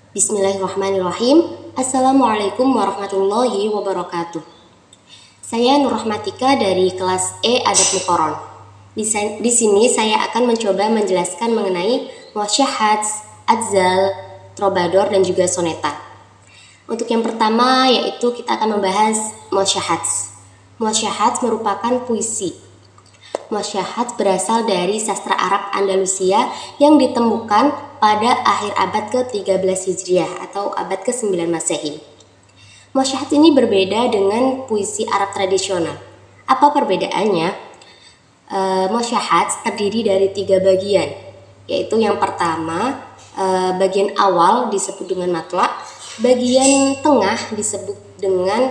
Bismillahirrahmanirrahim. Assalamualaikum warahmatullahi wabarakatuh. Saya Nur Rahmatika dari kelas E Adab Muqaron. Di sini saya akan mencoba menjelaskan mengenai muwasyahat, adzal, trobador, dan juga soneta. Untuk yang pertama yaitu kita akan membahas muwasyahat. Muwasyahat merupakan puisi. Muwasyahat berasal dari sastra Arab Andalusia yang ditemukan pada akhir abad ke-13 Hijriah atau abad ke-9 Masehi. Muwasyahat ini berbeda dengan puisi Arab tradisional. Apa perbedaannya? Muwasyahat terdiri dari 3 bagian, yaitu yang pertama bagian awal disebut dengan matla', bagian tengah disebut dengan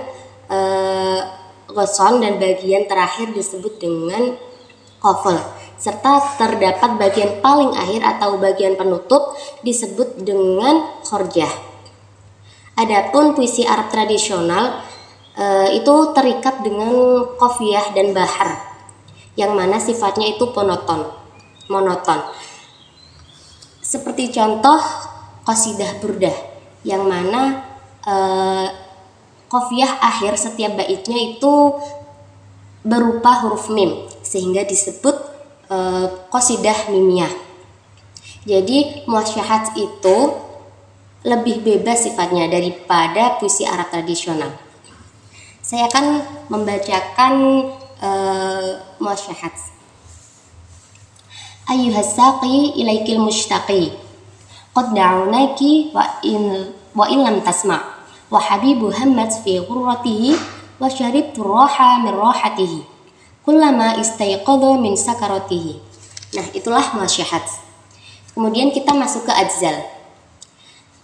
ghosson, dan bagian terakhir disebut dengan qafl, serta terdapat bagian paling akhir atau bagian penutup disebut dengan khorjah. Adapun puisi Arab tradisional itu terikat dengan qafiyah dan bahar, yang mana sifatnya itu monoton. Seperti contoh qasidah burdah, yang mana qafiyah akhir setiap baitnya itu berupa huruf mim, sehingga disebut qasidah mimiyah. Jadi muwasyahat itu lebih bebas sifatnya daripada puisi Arab tradisional. Saya akan membacakan muwasyahat. Ayyuhas saqi ilaikil mushtaqi qad da'unaki wa in lam tasma' wa habibu hammat fi ghurratihi wa syaribtu raha min rahatihi kullama istayqadha min sakaratihi. Nah, itulah muwasyahat. Kemudian kita masuk ke adzal.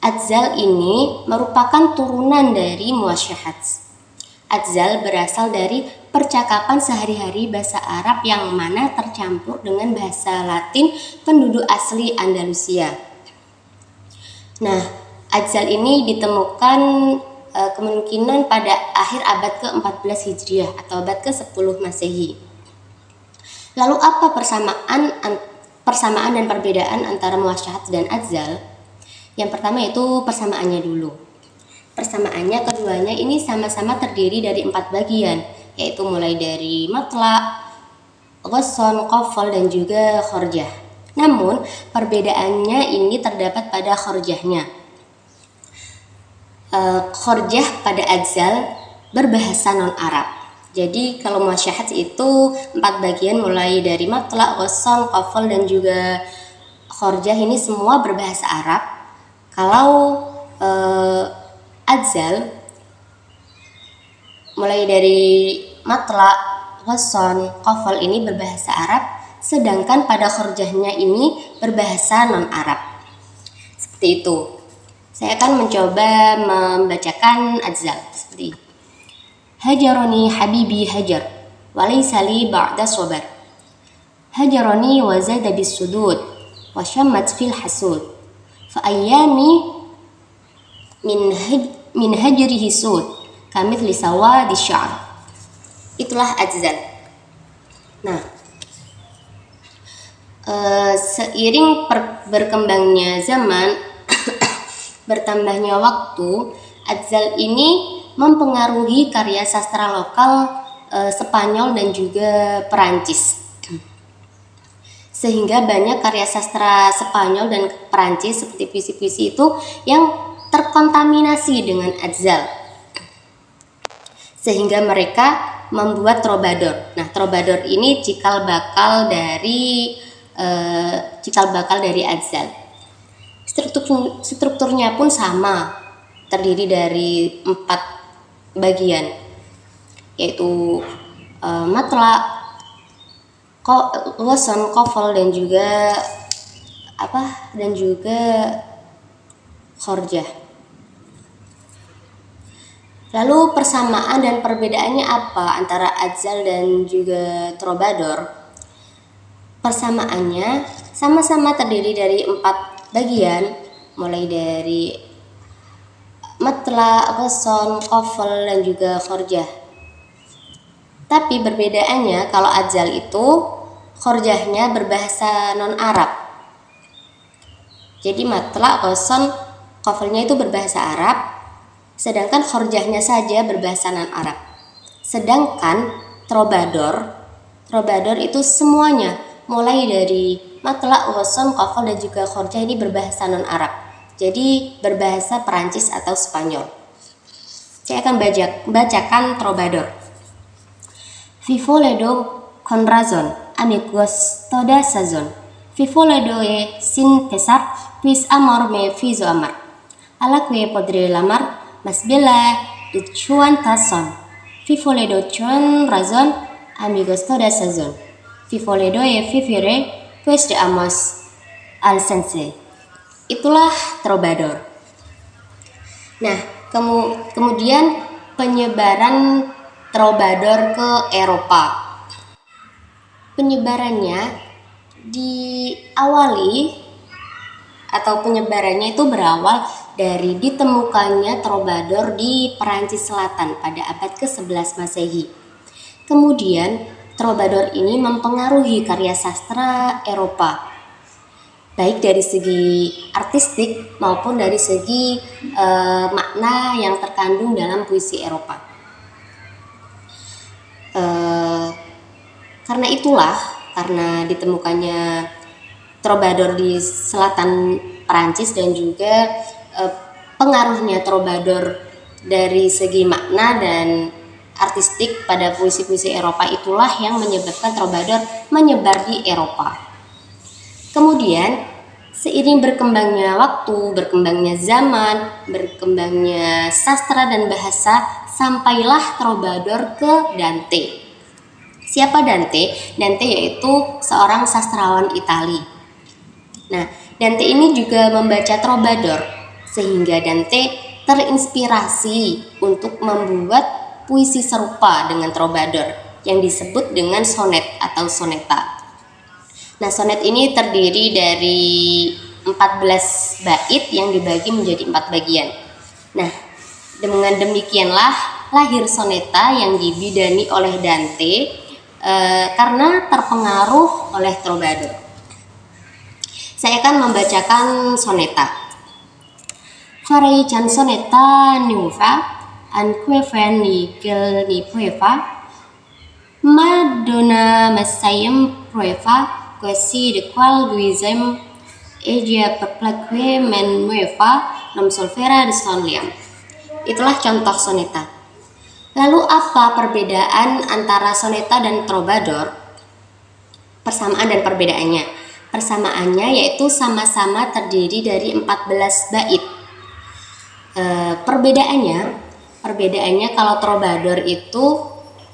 Adzal ini merupakan turunan dari muwasyahat. Adzal berasal dari percakapan sehari-hari bahasa Arab yang mana tercampur dengan bahasa Latin penduduk asli Andalusia. Nah, adzal ini ditemukan kemungkinan pada akhir abad ke-14 Hijriah atau abad ke-10 Masehi. Lalu apa persamaan dan perbedaan antara muwasyahat dan adzal? Yang pertama itu persamaannya dulu. Persamaannya keduanya ini sama-sama terdiri dari 4 bagian, yaitu mulai dari matla', ghosson, qafl, dan juga khorjah. Namun perbedaannya ini terdapat pada khorjahnya. Khorjah pada adzal berbahasa non-Arab. Jadi kalau muwasyahat itu 4 bagian mulai dari matla', ghosson, qafl, dan juga khorjah ini semua berbahasa Arab. Kalau adzal mulai dari matla', ghosson, qafl ini berbahasa Arab, sedangkan pada khorjahnya ini berbahasa non-Arab. Seperti itu. Saya akan mencoba membacakan adzal seperti ini. Hajaroni habibi hajar walaysa li ba'da sabar. Hajaroni wa zada bis sudud wa syammat fil hasud. Fa ayyami min hajrihi sud kamithli sawadi sya'r. Itulah adzal. Nah, seiring berkembangnya zaman, bertambahnya waktu, adzal ini mempengaruhi karya sastra lokal Spanyol dan juga Perancis. Sehingga banyak karya sastra Spanyol dan Perancis seperti puisi-puisi itu yang terkontaminasi dengan adzal. Sehingga mereka membuat trobador. Nah, trobador ini cikal bakal dari adzal. Strukturnya pun sama, terdiri dari 4 bagian, yaitu matla', ghosson, qafl, dan juga khorjah. Lalu persamaan dan perbedaannya apa antara adzal dan juga trobador? Persamaannya sama-sama terdiri dari 4 bagian, mulai dari matla', ghosson, qafl, dan juga khorjah. Tapi perbedaannya, kalau adzal itu khorjahnya berbahasa non-Arab. Jadi matla', ghosson, Qafalnya itu berbahasa Arab, sedangkan khorjahnya saja berbahasa non-Arab. Sedangkan Trobador itu semuanya, mulai dari matla, wasam, qafal, dan juga khorjah ini berbahasa non-Arab. Jadi berbahasa Perancis atau Spanyol. Saya akan bacakan Trobador. Vivo ledo con razón, amigos toda sazón. Vivo ledo sin pesar, pues amor me fizo amar. A la que podré amar, mas bella de chuan tazón. Vivo ledo con razón, amigos toda sazón. Vivo ledo vivere, pues de amos al sense. Itulah Trobador. Nah, kemudian penyebaran Trobador ke Eropa. Penyebarannya penyebarannya itu berawal dari ditemukannya Trobador di Perancis Selatan pada abad ke-11 Masehi. Kemudian Trobador ini mempengaruhi karya sastra Eropa, baik dari segi artistik maupun dari segi makna yang terkandung dalam puisi Eropa. Karena ditemukannya Trobador di selatan Perancis dan juga pengaruhnya Trobador dari segi makna dan artistik pada puisi-puisi Eropa, itulah yang menyebabkan Trobador menyebar di Eropa. Kemudian seiring berkembangnya waktu, berkembangnya zaman, berkembangnya sastra dan bahasa, sampailah Trobador ke Dante. Siapa Dante? Dante yaitu seorang sastrawan Itali. Nah, Dante ini juga membaca Trobador, sehingga Dante terinspirasi untuk membuat puisi serupa dengan Trobador yang disebut dengan sonet atau soneta. Nah, sonet ini terdiri dari 14 bait yang dibagi menjadi 4 bagian. Nah, dengan demikianlah lahir soneta yang dibidani oleh Dante karena terpengaruh oleh Trobador. Saya akan membacakan soneta. Farei canzonetta nuova, anque ni gel ni prueba, Madonna messayem prueba, quasi de qual guisem, egia perplaque men nueva, non solfera de son liam. Itulah contoh soneta. Lalu apa perbedaan antara soneta dan Trobador? Persamaan dan perbedaannya. Persamaannya yaitu sama-sama terdiri dari 14 bait. Perbedaannya kalau Trobador itu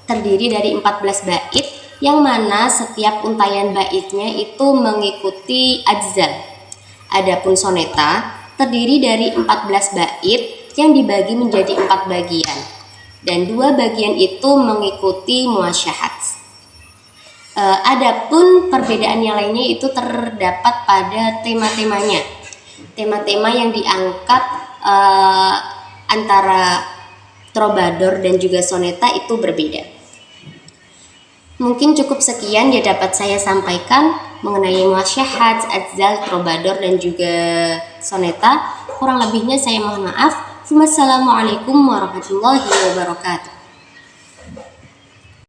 terdiri dari 14 bait yang mana setiap untayan baitnya itu mengikuti ajzal. Adapun soneta terdiri dari 14 bait yang dibagi menjadi 4 bagian. Dan 2 bagian itu mengikuti muasyahat. Adapun perbedaan yang lainnya itu terdapat pada tema-temanya. Tema-tema yang diangkat antara Trobador dan juga soneta itu berbeda. Mungkin cukup sekian yang dapat saya sampaikan mengenai muasyahat, ajzal, Trobador dan juga soneta. Kurang lebihnya saya mohon maaf. Wassalamualaikum warahmatullahi wabarakatuh.